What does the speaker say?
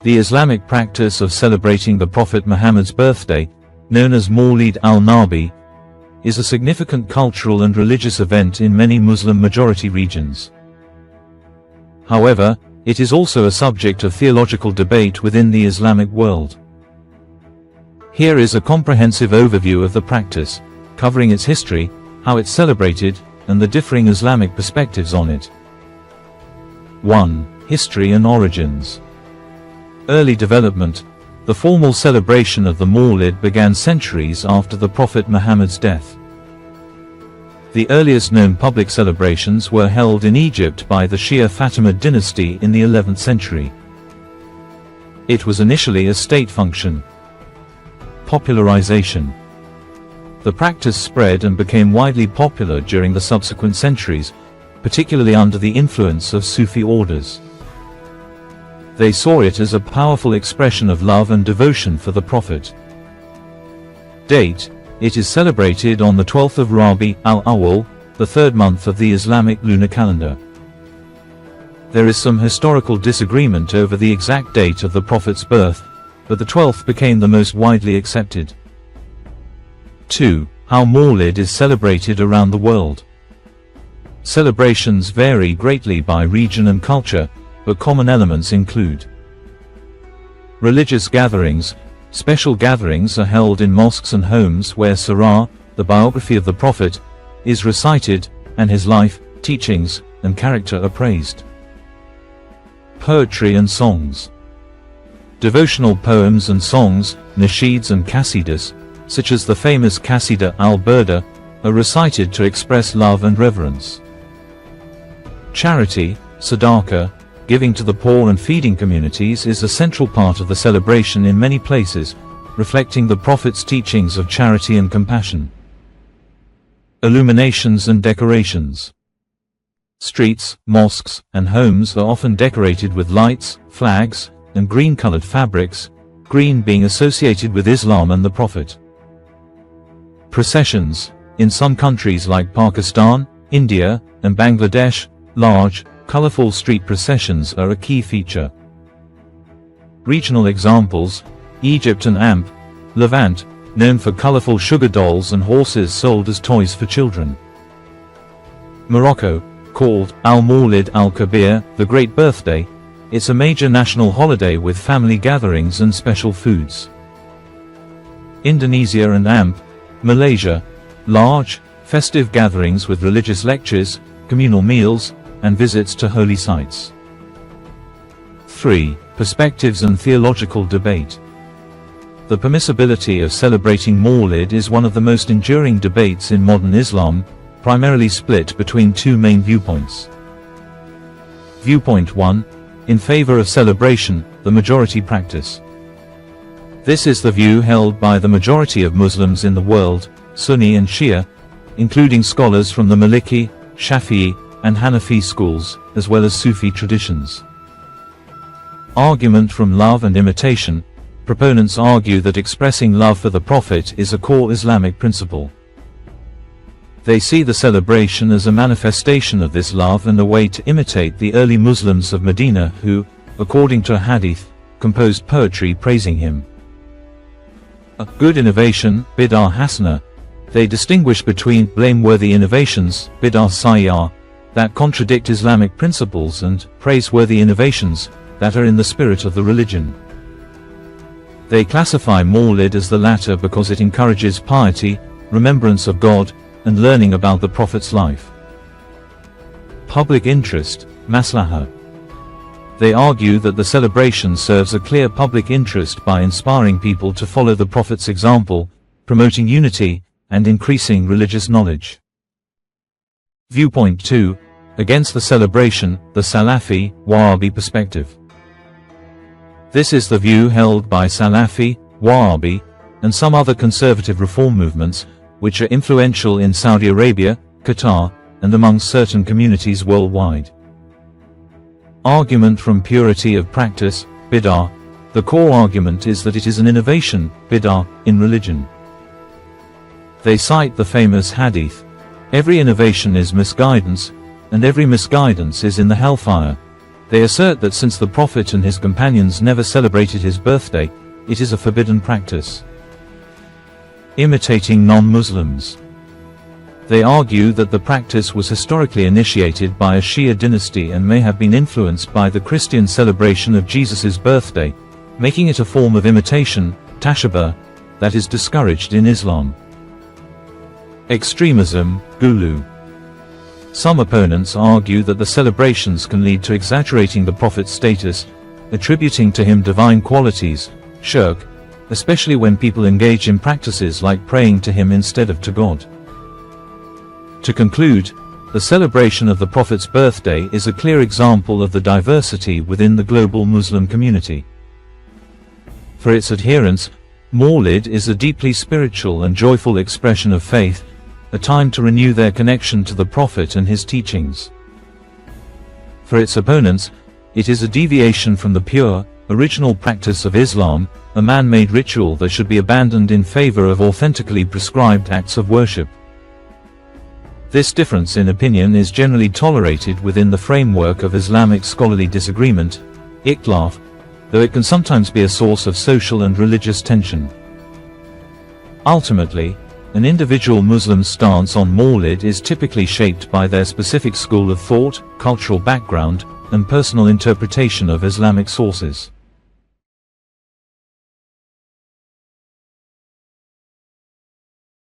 The Islamic practice of celebrating the Prophet Muhammad's birthday, known as Mawlid al-Nabi, is a significant cultural and religious event in many Muslim-majority regions. However, it is also a subject of theological debate within the Islamic world. Here is a comprehensive overview of the practice, covering its history, how it's celebrated, and the differing Islamic perspectives on it. 1. History and origins. Early development. The formal celebration of the Mawlid began centuries after the Prophet Muhammad's death. The earliest known public celebrations were held in Egypt by the Shia Fatimid dynasty in the 11th century. It was initially a state function. Popularization. The practice spread and became widely popular during the subsequent centuries, particularly under the influence of Sufi orders. They saw it as a powerful expression of love and devotion for the Prophet. Date. It is celebrated on the 12th of Rabi al-Awwal, the third month of the Islamic lunar calendar. There is some historical disagreement over the exact date of the Prophet's birth, but the 12th became the most widely accepted. 2. How Mawlid is celebrated around the world. Celebrations vary greatly by region and culture, but common elements include religious gatherings. Special gatherings are held in mosques and homes where Sirah, the biography of the Prophet, is recited, and his life, teachings, and character are praised. Poetry and songs. Devotional poems and songs, nasheeds and qasidas, such as the famous Qasida al-Burda, are recited to express love and reverence. Charity, sadaqah, giving to the poor and feeding communities is a central part of the celebration in many places, reflecting the Prophet's teachings of charity and compassion. Illuminations and decorations. Streets, mosques, and homes are often decorated with lights, flags, and green-colored fabrics, green being associated with Islam and the Prophet. Processions. In some countries like Pakistan, India, and Bangladesh, large, colorful street processions are a key feature. Regional examples: Egypt and Amp, Levant, known for colorful sugar dolls and horses sold as toys for children. Morocco, called Al-Mawlid al-Kabir, the Great Birthday, it's a major national holiday with family gatherings and special foods. Indonesia and Amp, Malaysia, large, festive gatherings with religious lectures, communal meals, and visits to holy sites. 3. Perspectives and theological debate. The permissibility of celebrating Mawlid is one of the most enduring debates in modern Islam, primarily split between two main viewpoints. Viewpoint 1. In favor of celebration, the majority practice. This is the view held by the majority of Muslims in the world, Sunni and Shia, including scholars from the Maliki, Shafi'i, and Hanafi schools, as well as Sufi traditions. Argument from love and imitation. Proponents argue that expressing love for the Prophet is a core Islamic principle. They see the celebration as a manifestation of this love and a way to imitate the early Muslims of Medina who, according to a hadith, composed poetry praising him. A good innovation, bid'ah hasana. They distinguish between blameworthy innovations, bid'ah sayyah, that contradict Islamic principles, and praiseworthy innovations that are in the spirit of the religion. They classify Mawlid as the latter because it encourages piety, remembrance of God, and learning about the Prophet's life. Public interest, maslahah. They argue that the celebration serves a clear public interest by inspiring people to follow the Prophet's example, promoting unity, and increasing religious knowledge. Viewpoint 2. Against the celebration, the Salafi, Wahhabi perspective. This is the view held by Salafi, Wahhabi, and some other conservative reform movements, which are influential in Saudi Arabia, Qatar, and among certain communities worldwide. Argument from purity of practice, bid'ah. The core argument is that it is an innovation, bid'ah, in religion. They cite the famous hadith, "Every innovation is misguidance, and every misguidance is in the hellfire," They assert that since the Prophet and his companions never celebrated his birthday, it is a forbidden practice. Imitating non-Muslims. They argue that the practice was historically initiated by a Shia dynasty and may have been influenced by the Christian celebration of Jesus' birthday, making it a form of imitation, tashabbuh, that is discouraged in Islam. Extremism, ghulu. Some opponents argue that the celebrations can lead to exaggerating the Prophet's status, attributing to him divine qualities, shirk, especially when people engage in practices like praying to him instead of to God. To conclude, the celebration of the Prophet's birthday is a clear example of the diversity within the global Muslim community. For its adherents, Mawlid is a deeply spiritual and joyful expression of faith, a time to renew their connection to the Prophet and his teachings. For its opponents, it is a deviation from the pure, original practice of Islam, a man-made ritual that should be abandoned in favor of authentically prescribed acts of worship. This difference in opinion is generally tolerated within the framework of Islamic scholarly disagreement, ikhtilaf, though it can sometimes be a source of social and religious tension. Ultimately, an individual Muslim's stance on Mawlid is typically shaped by their specific school of thought, cultural background, and personal interpretation of Islamic sources.